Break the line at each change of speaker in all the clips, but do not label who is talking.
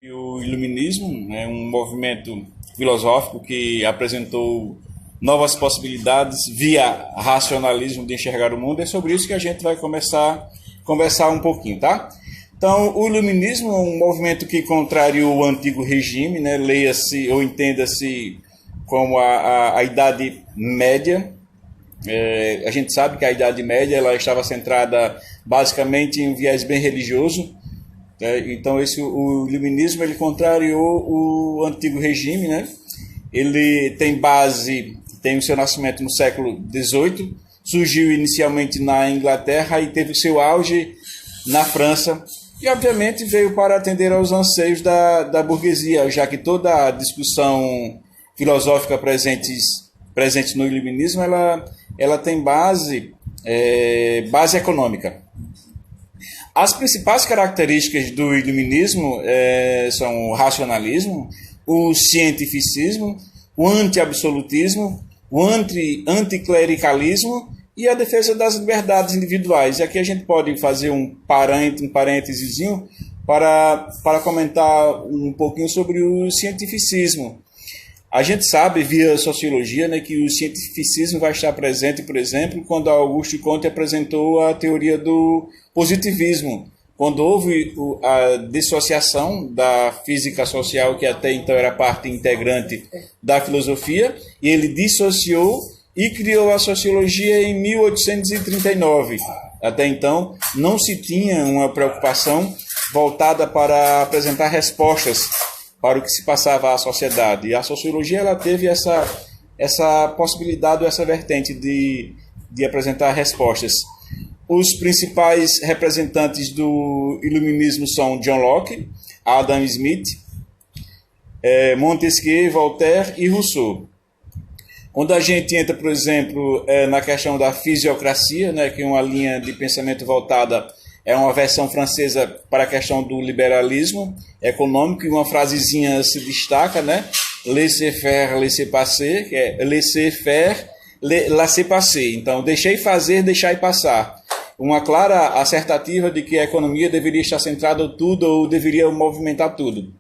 E o Iluminismo é um movimento filosófico que apresentou novas possibilidades via racionalismo de enxergar o mundo. É sobre isso que a gente vai começar a conversar um pouquinho, tá? Então, o Iluminismo é um movimento que contrariou o antigo regime, né? Leia-se ou entenda-se como a Idade Média. A gente sabe que a Idade Média ela estava centrada basicamente em um viés bem religioso. Então o iluminismo ele contrariou o antigo regime, né? Ele tem o seu nascimento no século XVIII, surgiu inicialmente na Inglaterra e teve o seu auge na França e obviamente veio para atender aos anseios da burguesia, já que toda a discussão filosófica presente no iluminismo ela tem base econômica. As principais características do iluminismo são o racionalismo, o cientificismo, o anti-absolutismo, o anticlericalismo e a defesa das liberdades individuais. E aqui a gente pode fazer um parênteses para comentar um pouquinho sobre o cientificismo. A gente sabe, via sociologia, né, que o cientificismo vai estar presente, por exemplo, quando Auguste Comte apresentou a teoria do positivismo, quando houve a dissociação da física social, que até então era parte integrante da filosofia, e ele dissociou e criou a sociologia em 1839. Até então, não se tinha uma preocupação voltada para apresentar respostas para o que se passava à sociedade. E a sociologia ela teve essa possibilidade, essa vertente de apresentar respostas. Os principais representantes do iluminismo são John Locke, Adam Smith, Montesquieu, Voltaire e Rousseau. Quando a gente entra, por exemplo, na questão da fisiocracia, né, que é uma linha de pensamento voltada, é uma versão francesa para a questão do liberalismo econômico, e uma frasezinha se destaca, né? Laissez-faire, laissez-passer, que é laissez-faire, laissez-passer. Então, deixei fazer, deixai passar. Uma clara assertativa de que a economia deveria estar centrada em tudo ou deveria movimentar tudo.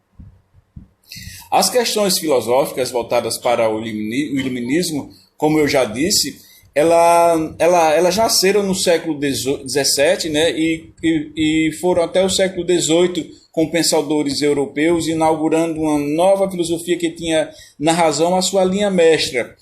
As questões filosóficas voltadas para o iluminismo, como eu já disse, elas nasceram no século XVII, né, e foram até o século XVIII com pensadores europeus, inaugurando uma nova filosofia que tinha na razão a sua linha mestra.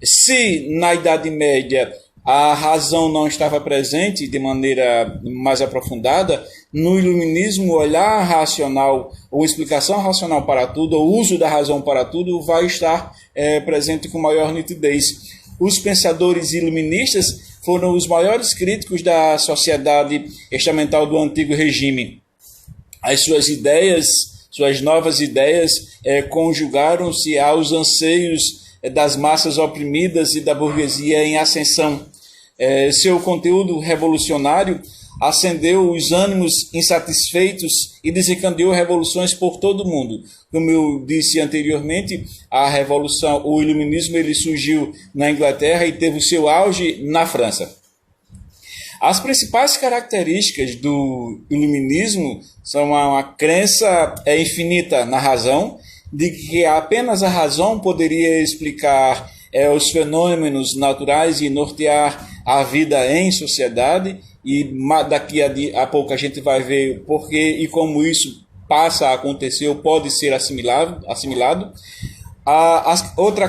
Se na Idade Média a razão não estava presente de maneira mais aprofundada, no iluminismo o olhar racional ou explicação racional para tudo, ou uso da razão para tudo, vai estar presente com maior nitidez. Os pensadores iluministas foram os maiores críticos da sociedade estamental do antigo regime. As suas novas ideias conjugaram-se aos anseios das massas oprimidas e da burguesia em ascensão. Seu conteúdo revolucionário acendeu os ânimos insatisfeitos e desencadeou revoluções por todo o mundo. Como eu disse anteriormente, o iluminismo ele surgiu na Inglaterra e teve o seu auge na França. As principais características do iluminismo são uma crença infinita na razão, de que apenas a razão poderia explicar os fenômenos naturais e nortear a vida em sociedade, e daqui a pouco a gente vai ver porquê e como isso passa a acontecer ou pode ser assimilado. Outra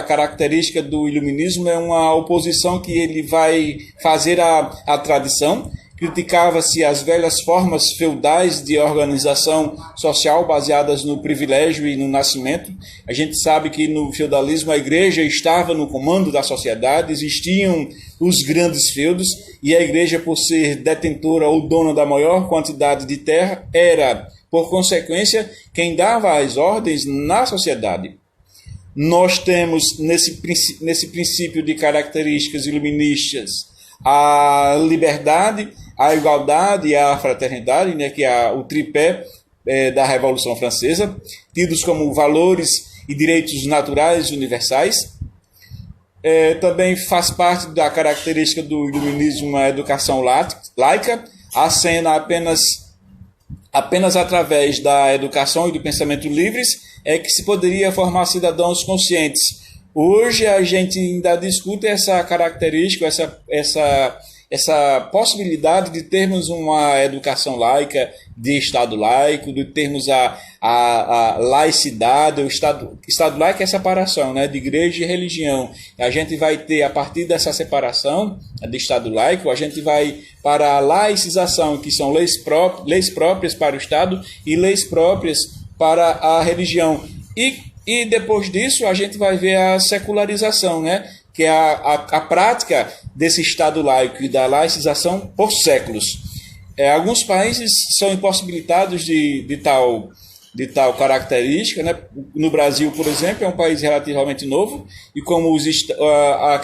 característica do iluminismo é uma oposição que ele vai fazer à tradição. Criticava-se as velhas formas feudais de organização social baseadas no privilégio e no nascimento. A gente sabe que no feudalismo a igreja estava no comando da sociedade, existiam os grandes feudos, e a igreja, por ser detentora ou dona da maior quantidade de terra, era, por consequência, quem dava as ordens na sociedade. Nós temos, nesse princípio de características iluministas, a liberdade, a igualdade e a fraternidade, né, que é o tripé da Revolução Francesa, tidos como valores e direitos naturais universais. Também faz parte da característica do iluminismo a educação laica, acena apenas Apenas através da educação e do pensamento livres é que se poderia formar cidadãos conscientes. Hoje a gente ainda discute essa característica, essa possibilidade de termos uma educação laica, de Estado laico, de termos a laicidade, o Estado laico é a separação, né, de igreja e religião. A gente vai ter, a partir dessa separação de Estado laico, a gente vai para a laicização, que são leis próprias para o Estado e leis próprias para a religião. E depois disso a gente vai ver a secularização, né, que é a prática desse Estado laico e da laicização por séculos. Alguns países são impossibilitados de tal característica, né? No Brasil, por exemplo, é um país relativamente novo, e como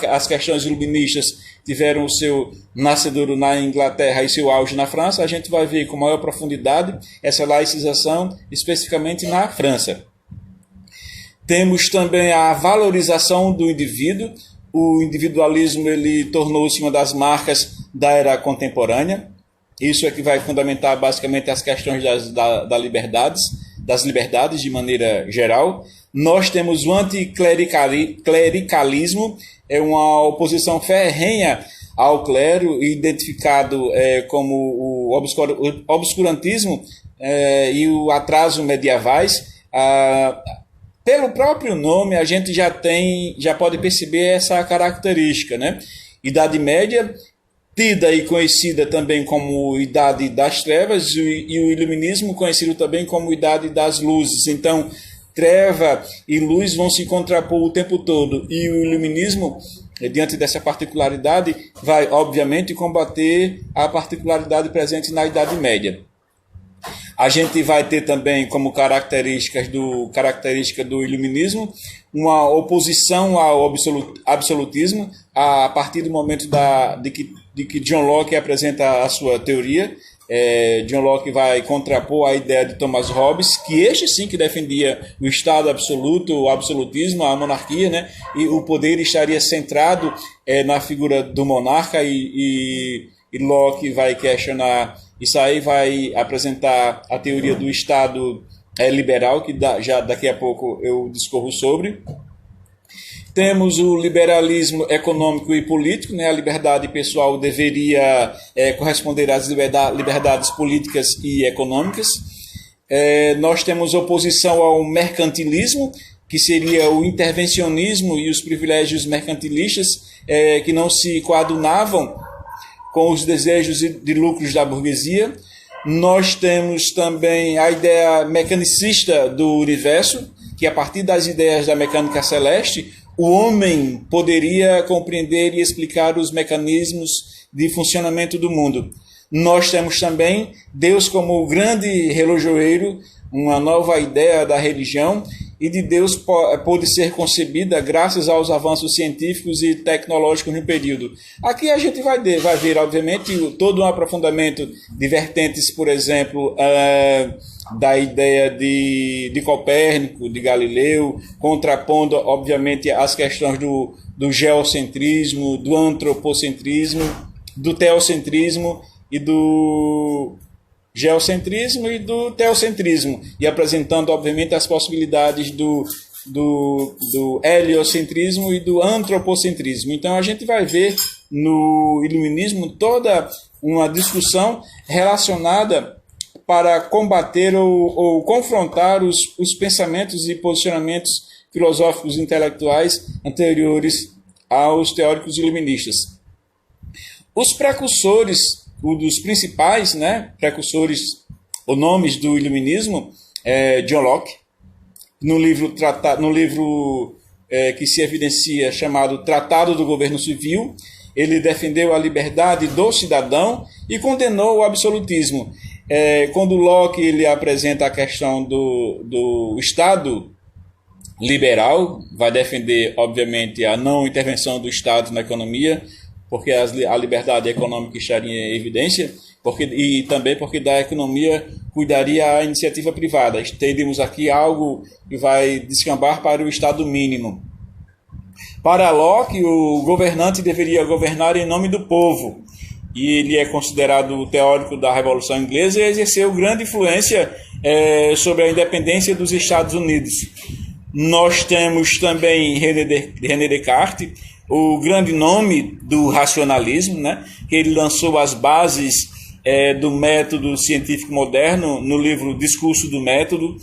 as questões iluministas tiveram o seu nascedouro na Inglaterra e seu auge na França, a gente vai ver com maior profundidade essa laicização, especificamente na França. Temos também a valorização do indivíduo. O individualismo ele tornou-se uma das marcas da era contemporânea. Isso é que vai fundamentar basicamente as questões das liberdades de maneira geral. Nós temos o anticlericalismo, é uma oposição ferrenha ao clero, identificado como o obscurantismo e o atraso medievais. Pelo próprio nome, a gente já pode perceber essa característica, né? Idade Média, tida e conhecida também como Idade das Trevas, e o Iluminismo conhecido também como Idade das Luzes. Então, treva e luz vão se contrapor o tempo todo, e o Iluminismo, diante dessa particularidade, vai, obviamente, combater a particularidade presente na Idade Média. A gente vai ter também como característica do Iluminismo uma oposição ao absolutismo, a partir do momento de que John Locke apresenta a sua teoria. John Locke vai contrapor a ideia de Thomas Hobbes, que este sim que defendia o Estado absoluto, o absolutismo, a monarquia, né? E o poder estaria centrado na figura do monarca, e Locke vai questionar isso aí, vai apresentar a teoria do Estado liberal, que já daqui a pouco eu discorro sobre. Temos o liberalismo econômico e político, né? A liberdade pessoal deveria corresponder às liberdades políticas e econômicas. Nós temos oposição ao mercantilismo, que seria o intervencionismo e os privilégios mercantilistas que não se coadunavam com os desejos de lucros da burguesia. Nós temos também a ideia mecanicista do universo, que a partir das ideias da mecânica celeste, o homem poderia compreender e explicar os mecanismos de funcionamento do mundo. Nós temos também Deus como o grande relojoeiro, uma nova ideia da religião, e de Deus pôde ser concebida graças aos avanços científicos e tecnológicos no período. Aqui a gente vai ver, obviamente, todo um aprofundamento de vertentes, por exemplo, da ideia de Copérnico, de Galileu, contrapondo, obviamente, as questões do geocentrismo, do antropocentrismo, do teocentrismo e do geocentrismo e do teocentrismo, e apresentando, obviamente, as possibilidades do heliocentrismo e do antropocentrismo. Então, a gente vai ver no Iluminismo toda uma discussão relacionada para combater ou confrontar os pensamentos e posicionamentos filosóficos e intelectuais anteriores aos teóricos iluministas. Os precursores, um dos principais, né, precursores ou nomes do Iluminismo, John Locke, no livro que se evidencia chamado Tratado do Governo Civil, ele defendeu a liberdade do cidadão e condenou o absolutismo. Quando Locke ele apresenta a questão do Estado liberal, vai defender, obviamente, a não intervenção do Estado na economia, porque a liberdade econômica estaria em evidência, e também porque da economia cuidaria a iniciativa privada. Teríamos aqui algo que vai descambar para o Estado mínimo. Para Locke, o governante deveria governar em nome do povo. e ele é considerado o teórico da Revolução Inglesa e exerceu grande influência sobre a independência dos Estados Unidos. Nós temos também René Descartes, o grande nome do racionalismo, né? Que ele lançou as bases do método científico moderno no livro Discurso do Método,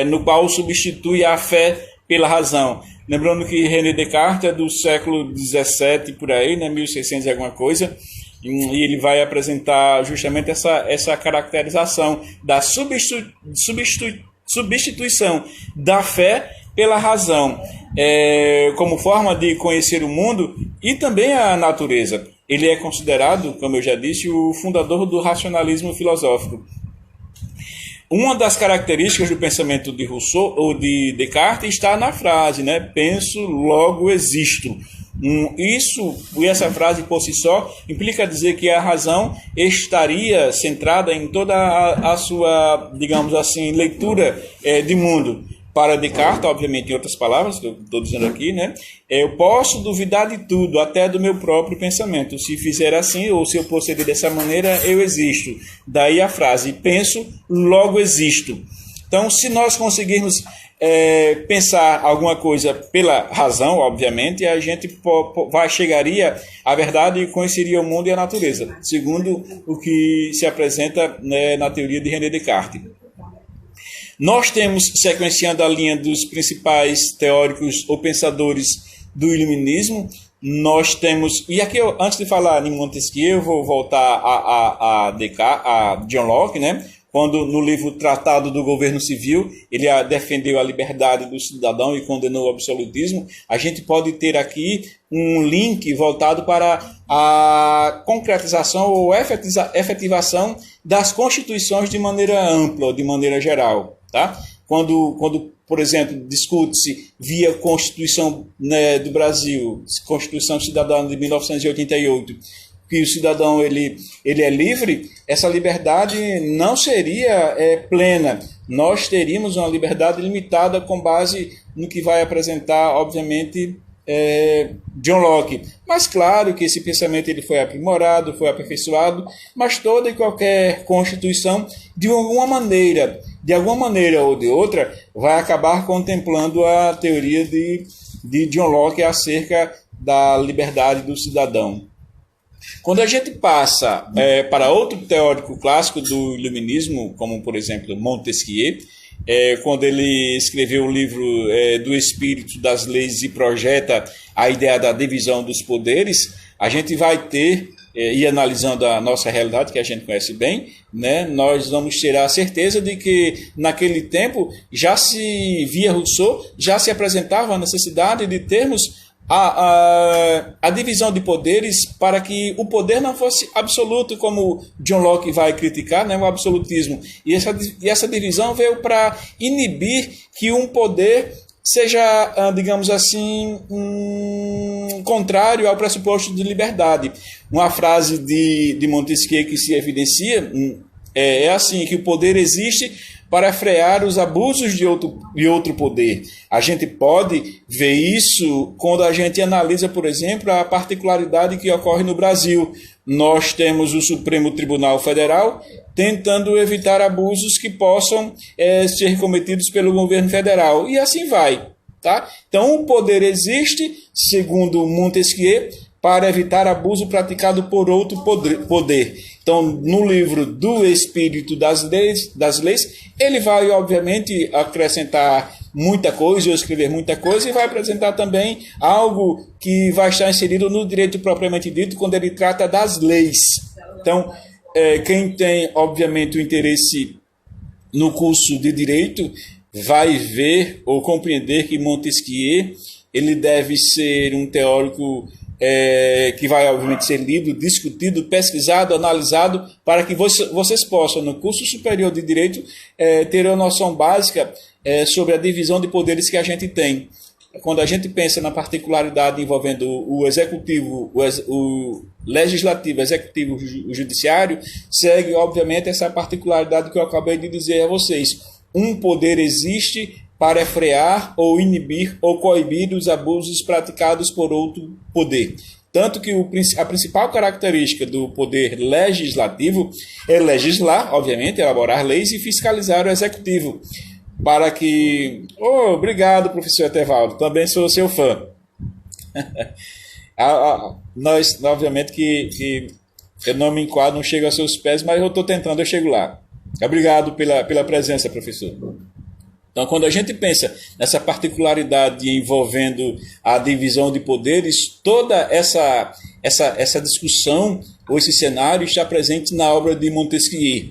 no qual substitui a fé pela razão. Lembrando que René Descartes é do século XVII, por aí, né? 1600 e alguma coisa, e ele vai apresentar justamente essa caracterização da substituição da fé pela razão, como forma de conhecer o mundo e também a natureza. Ele é considerado, como eu já disse, o fundador do racionalismo filosófico. Uma das características do pensamento de Rousseau ou de Descartes está na frase, né? Penso, logo existo. Essa frase por si só implica dizer que a razão estaria centrada em toda a sua, digamos assim, leitura de mundo. Para Descartes, obviamente, em outras palavras, que eu estou dizendo aqui, né? Eu posso duvidar de tudo, até do meu próprio pensamento. Se fizer assim, ou se eu proceder dessa maneira, eu existo. Daí a frase, penso, logo existo. Então, se nós conseguirmos pensar alguma coisa pela razão, obviamente, a gente chegaria à verdade e conheceria o mundo e a natureza, segundo o que se apresenta, né, na teoria de René Descartes. Nós temos, sequenciando a linha dos principais teóricos ou pensadores do iluminismo, nós temos, e aqui antes de falar em Montesquieu, eu vou voltar a John Locke, né? Quando no livro Tratado do Governo Civil, ele defendeu a liberdade do cidadão e condenou o absolutismo. A gente pode ter aqui um link voltado para a concretização ou efetivação das constituições de maneira ampla, de maneira geral. Tá? Quando, por exemplo, discute-se via Constituição, né, do Brasil, Constituição Cidadã de 1988, que o cidadão ele é livre, essa liberdade não seria plena. Nós teríamos uma liberdade limitada com base no que vai apresentar, obviamente, John Locke. Mas claro que esse pensamento ele foi aprimorado, foi aperfeiçoado, mas toda e qualquer Constituição, de alguma maneira ou de outra, vai acabar contemplando a teoria de John Locke acerca da liberdade do cidadão. Quando a gente passa para outro teórico clássico do iluminismo, como, por exemplo, Montesquieu, quando ele escreveu o livro do Espírito das Leis e projeta a ideia da divisão dos poderes, a gente vai ter, e analisando a nossa realidade, que a gente conhece bem, né, nós vamos ter a certeza de que, naquele tempo, via Rousseau, já se apresentava a necessidade de termos a divisão de poderes para que o poder não fosse absoluto, como John Locke vai criticar, né, o absolutismo. E essa divisão veio para inibir que um poder seja, digamos assim, contrário ao pressuposto de liberdade. Uma frase de Montesquieu que se evidencia é assim, que o poder existe para frear os abusos de outro poder. A gente pode ver isso quando a gente analisa, por exemplo, a particularidade que ocorre no Brasil. Nós temos o Supremo Tribunal Federal tentando evitar abusos que possam ser cometidos pelo governo federal. E assim vai. Tá? Então, o poder existe, segundo Montesquieu, para evitar abuso praticado por outro poder. Então, no livro do Espírito das Leis, ele vai, obviamente, acrescentar muita coisa, ou escrever muita coisa, e vai apresentar também algo que vai estar inserido no direito propriamente dito, quando ele trata das leis. Então, quem tem, obviamente, o interesse no curso de Direito, vai ver ou compreender que Montesquieu ele deve ser um teórico que vai, obviamente, ser lido, discutido, pesquisado, analisado, para que vocês possam, no curso superior de Direito, ter uma noção básica sobre a divisão de poderes que a gente tem. Quando a gente pensa na particularidade envolvendo o executivo, o legislativo, o executivo, o judiciário, segue, obviamente, essa particularidade que eu acabei de dizer a vocês. Um poder existe para frear ou inibir ou coibir os abusos praticados por outro poder. Tanto que a principal característica do poder legislativo é legislar, obviamente, elaborar leis e fiscalizar o executivo. Para que... obrigado, professor Etevaldo, também sou seu fã. Nós, obviamente, que eu não me enquadro, não chego aos seus pés, mas eu estou tentando, eu chego lá. Obrigado pela presença, professor. Então, quando a gente pensa nessa particularidade envolvendo a divisão de poderes, toda essa discussão ou esse cenário está presente na obra de Montesquieu.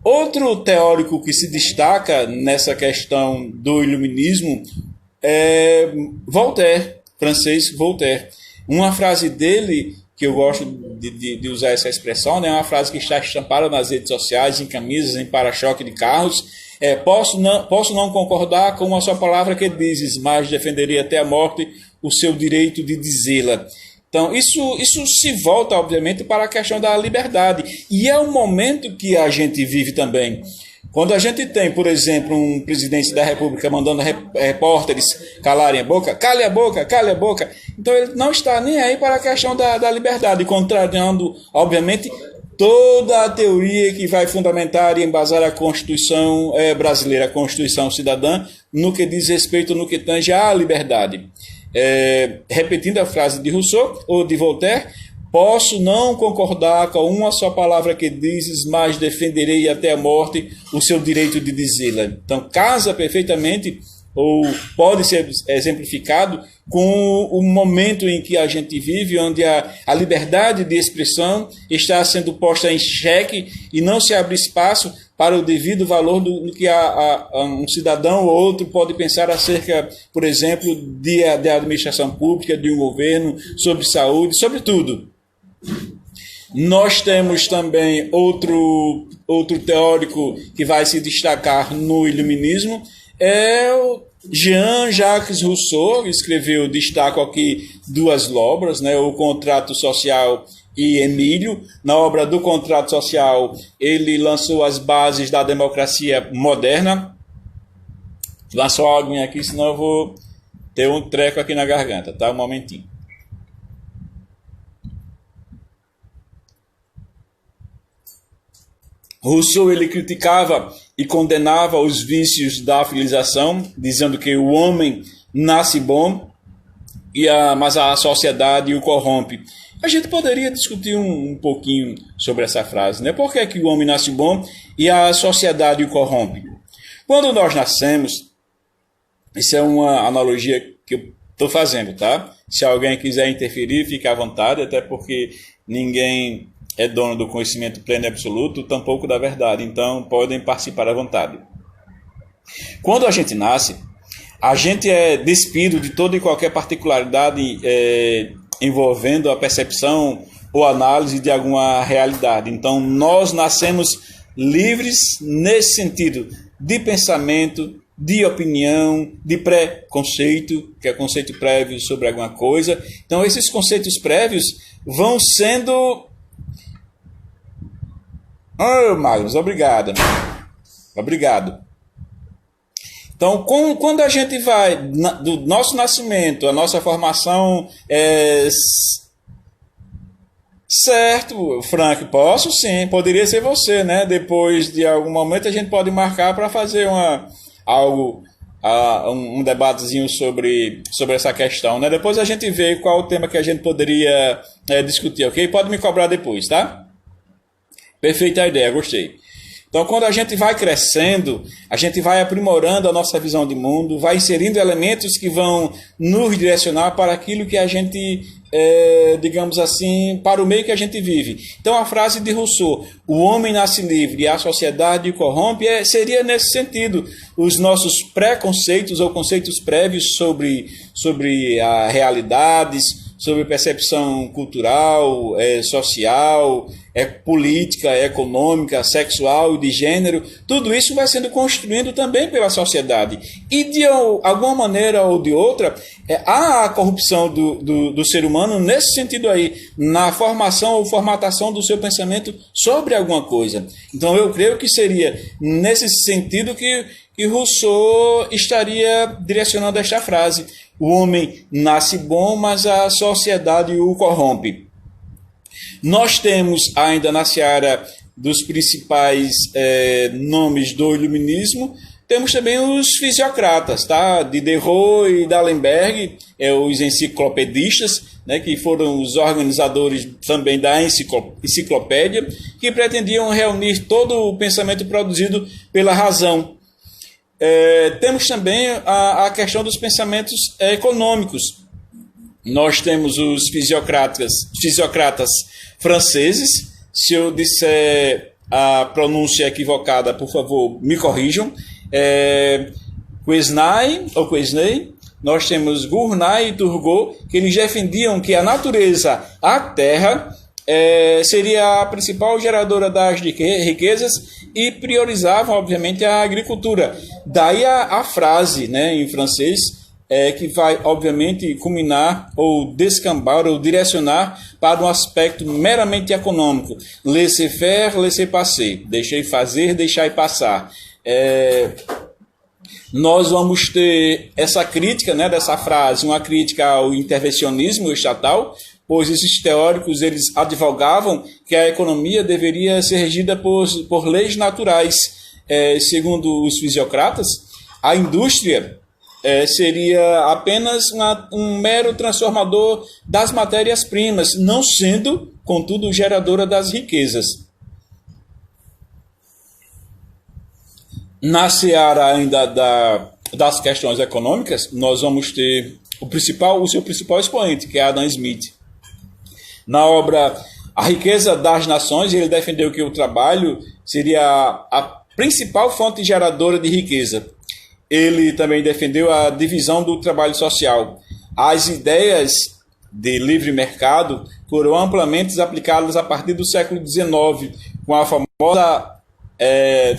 Outro teórico que se destaca nessa questão do iluminismo é Voltaire, francês Voltaire. Uma frase dele, que eu gosto de usar essa expressão, né, é uma frase que está estampada nas redes sociais, em camisas, em para-choque de carros. Posso não concordar com a sua palavra que dizes, mas defenderia até a morte o seu direito de dizê-la. Então, isso se volta, obviamente, para a questão da liberdade. E é um momento que a gente vive também. Quando a gente tem, por exemplo, um presidente da República mandando repórteres calarem a boca, cale a boca, cale a boca. Então, ele não está nem aí para a questão da liberdade, contrariando, obviamente, toda a teoria que vai fundamentar e embasar a Constituição brasileira, a Constituição cidadã, no que diz respeito, no que tange à liberdade. Repetindo a frase de Rousseau ou de Voltaire, posso não concordar com uma só palavra que dizes, mas defenderei até a morte o seu direito de dizê-la. Então, casa perfeitamente, ou pode ser exemplificado com o momento em que a gente vive, onde a liberdade de expressão está sendo posta em xeque e não se abre espaço para o devido valor do que um cidadão ou outro pode pensar acerca, por exemplo, de administração pública, de um governo, sobre saúde, sobre tudo. Nós temos também outro teórico que vai se destacar no iluminismo, é o Jean-Jacques Rousseau, escreveu, destaco aqui duas obras, né, o Contrato Social e Emílio. Na obra do Contrato Social, ele lançou as bases da democracia moderna. Lançou algo aqui, senão eu vou ter um treco aqui na garganta, tá? Um momentinho. Rousseau, ele criticava e condenava os vícios da civilização, dizendo que o homem nasce bom, mas a sociedade o corrompe. A gente poderia discutir um pouquinho sobre essa frase, né? Por que o homem nasce bom e a sociedade o corrompe? Quando nós nascemos, isso é uma analogia que eu estou fazendo, tá? Se alguém quiser interferir, fique à vontade, até porque ninguém é dono do conhecimento pleno e absoluto, tampouco da verdade. Então, podem participar à vontade. Quando a gente nasce, a gente é despido de toda e qualquer particularidade envolvendo a percepção ou análise de alguma realidade. Então, nós nascemos livres nesse sentido de pensamento, de opinião, de pré-conceito, que é conceito prévio sobre alguma coisa. Então, esses conceitos prévios vão sendo... Magnus, obrigado. Obrigado. Então, quando a gente vai do nosso nascimento, a nossa formação certo, Frank, posso sim, poderia ser você, né? Depois de algum momento a gente pode marcar para fazer um debatezinho sobre essa questão, né? Depois a gente vê qual o tema que a gente poderia discutir, ok? Pode me cobrar depois, tá? Perfeita a ideia, gostei. Então, quando a gente vai crescendo, a gente vai aprimorando a nossa visão de mundo, vai inserindo elementos que vão nos direcionar para aquilo que a gente, digamos assim, para o meio que a gente vive. Então, a frase de Rousseau, o homem nasce livre e a sociedade o corrompe, seria nesse sentido. Os nossos preconceitos ou conceitos prévios sobre a realidades, sobre percepção cultural, social, política, econômica, sexual e de gênero, tudo isso vai sendo construído também pela sociedade. E de alguma maneira ou de outra, há a corrupção do ser humano nesse sentido aí, na formação ou formatação do seu pensamento sobre alguma coisa. Então eu creio que seria nesse sentido que Rousseau estaria direcionando esta frase. o homem nasce bom, mas a sociedade o corrompe. Nós temos ainda na seara dos principais nomes do iluminismo, temos também os fisiocratas, tá? Diderot e D'Alembert, os enciclopedistas, né, que foram os organizadores também da enciclopédia, que pretendiam reunir todo o pensamento produzido pela razão. Temos também a questão dos pensamentos econômicos. Nós temos os fisiocratas franceses. Se eu disser a pronúncia equivocada, por favor, me corrijam. Quesnay, nós temos Gournay e Turgot, que eles defendiam que a natureza, a terra, seria a principal geradora das riquezas e priorizavam, obviamente, a agricultura. Daí a frase, né, em francês, que vai, obviamente, culminar ou descambar ou direcionar para um aspecto meramente econômico. Laissez-faire, laissez-passer. Deixei fazer, deixai passar. Nós vamos ter essa crítica, né, dessa frase, uma crítica ao intervencionismo estatal, pois esses teóricos eles advogavam que a economia deveria ser regida por leis naturais. Segundo os fisiocratas, a indústria seria apenas um mero transformador das matérias-primas, não sendo, contudo, geradora das riquezas. Na seara ainda das questões econômicas, nós vamos ter o seu principal expoente, que é Adam Smith. Na obra A Riqueza das Nações, ele defendeu que o trabalho seria a principal fonte geradora de riqueza. Ele também defendeu a divisão do trabalho social. As ideias de livre mercado foram amplamente aplicadas a partir do século XIX, com a famosa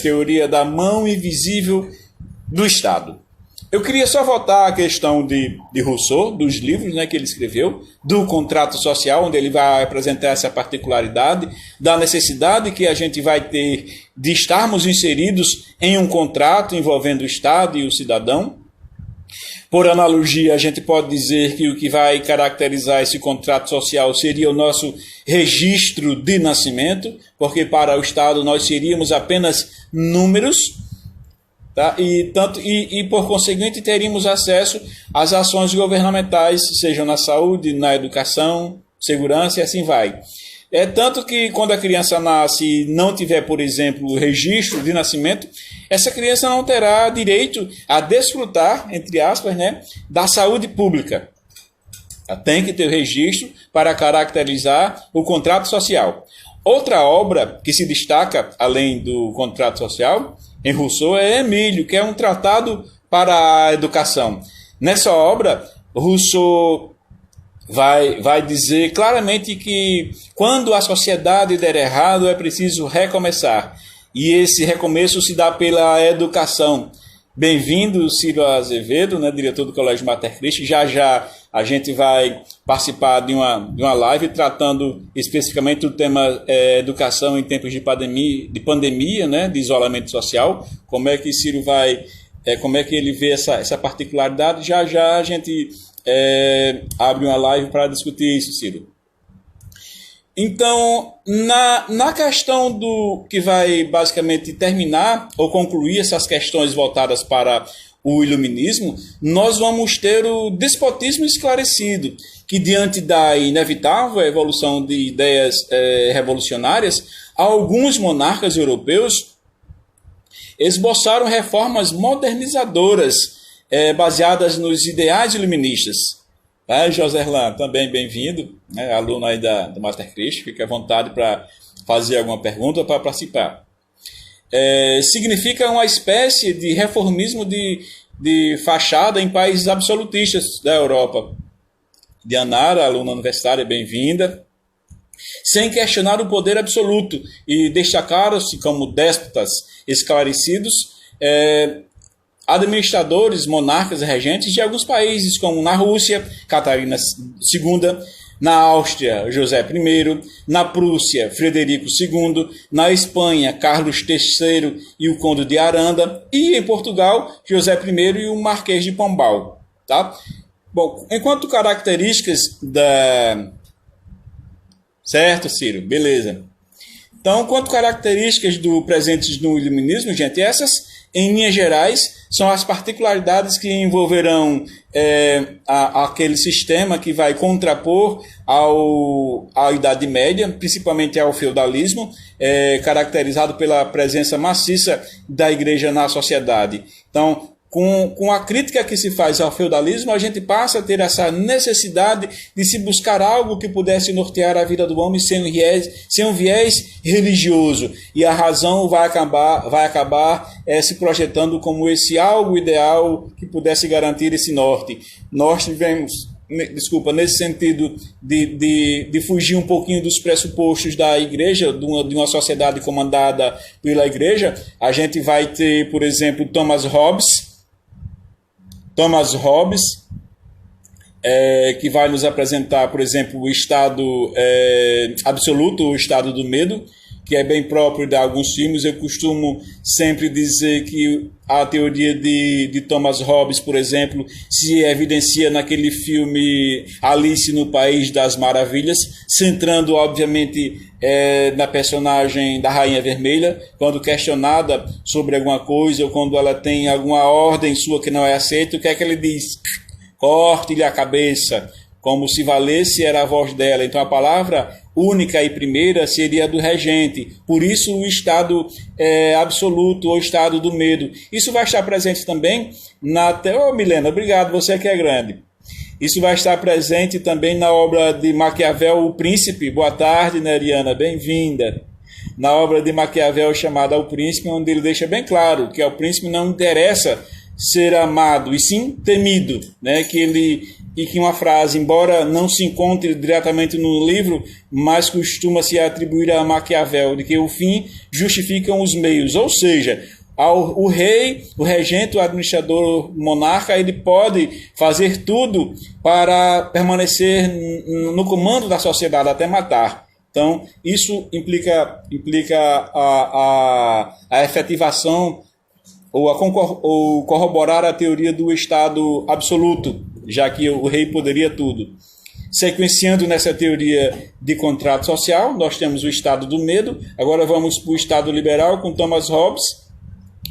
teoria da mão invisível do Estado. Eu queria só voltar à questão de Rousseau, dos livros, né, que ele escreveu, do contrato social, onde ele vai apresentar essa particularidade, da necessidade que a gente vai ter de estarmos inseridos em um contrato envolvendo o Estado e o cidadão. Por analogia, a gente pode dizer que o que vai caracterizar esse contrato social seria o nosso registro de nascimento, porque para o Estado nós seríamos apenas números, tá? E por conseguinte teríamos acesso às ações governamentais, sejam na saúde, na educação, segurança e assim vai. Tanto que quando a criança nasce e não tiver, por exemplo, o registro de nascimento, essa criança não terá direito a desfrutar, entre aspas, né, da saúde pública. Ela tem que ter o registro para caracterizar o contrato social. Outra obra que se destaca, além do contrato social, em Rousseau, é Emílio, que é um tratado para a educação. Nessa obra, Rousseau vai dizer claramente que quando a sociedade der errado é preciso recomeçar. E esse recomeço se dá pela educação. Bem-vindo, Ciro Azevedo, né, diretor do Colégio Mater Christi. Já a gente vai participar de uma live tratando especificamente do tema educação em tempos de pandemia, né, de isolamento social. Como é que Ciro como é que ele vê essa particularidade? Já a gente abre uma live para discutir isso, Ciro. Então, na questão do que vai basicamente terminar ou concluir essas questões voltadas para o iluminismo, nós vamos ter o despotismo esclarecido, que diante da inevitável evolução de ideias revolucionárias, alguns monarcas europeus esboçaram reformas modernizadoras baseadas nos ideais iluministas. José Erlan, também bem-vindo, né, aluno aí do Mater Christi, fique à vontade para fazer alguma pergunta para participar. Significa uma espécie de reformismo de fachada em países absolutistas da Europa. Dianara, aluna universitária, bem-vinda. Sem questionar o poder absoluto e destacaram-se como déspotas esclarecidos, administradores, monarcas e regentes de alguns países, como na Rússia, Catarina II, na Áustria, José I, na Prússia, Frederico II, na Espanha, Carlos III e o Conde de Aranda, e em Portugal, José I e o Marquês de Pombal. Tá? Bom, enquanto características da... Certo, Ciro? Beleza. Então, quanto características do presentes no iluminismo, gente, essas, em linhas gerais, são as particularidades que envolverão aquele sistema que vai contrapor à Idade Média, principalmente ao feudalismo, caracterizado pela presença maciça da igreja na sociedade. Então, com a crítica que se faz ao feudalismo, a gente passa a ter essa necessidade de se buscar algo que pudesse nortear a vida do homem sem um viés religioso. E a razão vai acabar se projetando como esse algo ideal que pudesse garantir esse norte. Nós tivemos, nesse sentido de fugir um pouquinho dos pressupostos da igreja, de uma sociedade comandada pela igreja, a gente vai ter, por exemplo, Thomas Hobbes, que vai nos apresentar, por exemplo, o estado absoluto, o estado do medo, que é bem próprio de alguns filmes. Eu costumo sempre dizer que a teoria de Thomas Hobbes, por exemplo, se evidencia naquele filme Alice no País das Maravilhas, centrando, obviamente, na personagem da Rainha Vermelha, quando questionada sobre alguma coisa ou quando ela tem alguma ordem sua que não é aceita, o que é que ele diz? Corte-lhe a cabeça, como se valesse era a voz dela. Então a palavra única e primeira seria a do regente. Por isso o estado absoluto, ou estado do medo. Isso vai estar presente também Milena, obrigado, você que é grande. Isso vai estar presente também na obra de Maquiavel, O Príncipe. Boa tarde, Neriana, bem-vinda. Na obra de Maquiavel chamada O Príncipe, onde ele deixa bem claro que ao príncipe não interessa ser amado, e sim temido, né? E que uma frase, embora não se encontre diretamente no livro, mas costuma se atribuir a Maquiavel, de que o fim justificam os meios. Ou seja, o rei, o regente, o administrador, o monarca, ele pode fazer tudo para permanecer no comando da sociedade, até matar. Então, isso implica a efetivação ou corroborar a teoria do Estado absoluto, já que o rei poderia tudo. Sequenciando nessa teoria de contrato social, nós temos o Estado do medo. Agora vamos para o Estado liberal com Thomas Hobbes,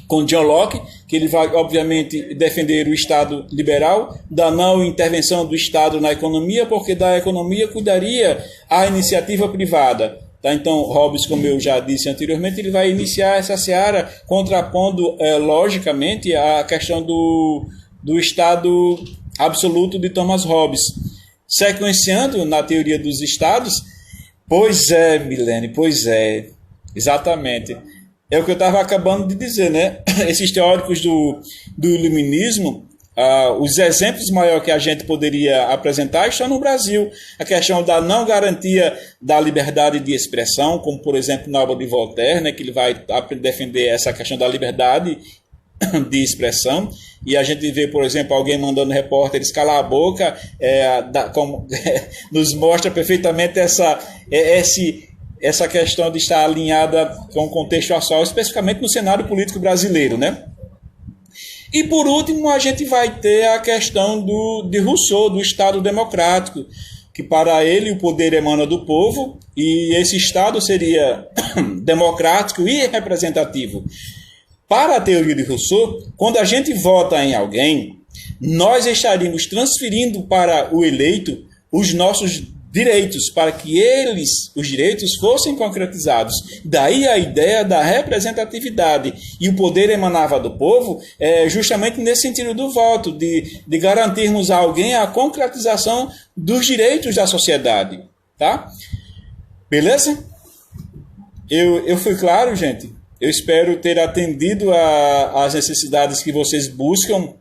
com John Locke, que ele vai, obviamente, defender o Estado liberal, da não intervenção do Estado na economia, porque da economia cuidaria a iniciativa privada. Tá? Então, Hobbes, como eu já disse anteriormente, ele vai iniciar essa seara contrapondo, logicamente, a questão do Estado absoluto de Thomas Hobbes. Sequenciando na teoria dos Estados, pois é, Milene, pois é, exatamente. É o que eu estava acabando de dizer, né? Esses teóricos do iluminismo, os exemplos maiores que a gente poderia apresentar estão no Brasil. A questão da não garantia da liberdade de expressão, como, por exemplo, na obra de Voltaire, né, que ele vai defender essa questão da liberdade de expressão. E a gente vê, por exemplo, alguém mandando repórteres calar a boca, nos mostra perfeitamente essa questão de estar alinhada com o contexto atual, especificamente no cenário político brasileiro, né? E, por último, a gente vai ter a questão de Rousseau, do Estado democrático, que para ele o poder emana do povo e esse Estado seria democrático e representativo. Para a teoria de Rousseau, quando a gente vota em alguém, nós estaríamos transferindo para o eleito os nossos direitos, para que os direitos fossem concretizados. Daí a ideia da representatividade. E o poder emanava do povo justamente nesse sentido do voto, de garantirmos a alguém a concretização dos direitos da sociedade. Tá? Beleza? Eu fui claro, gente? Eu espero ter atendido às necessidades que vocês buscam,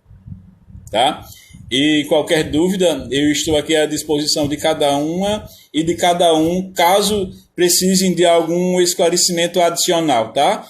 tá? E qualquer dúvida, eu estou aqui à disposição de cada uma e de cada um, caso precisem de algum esclarecimento adicional, tá?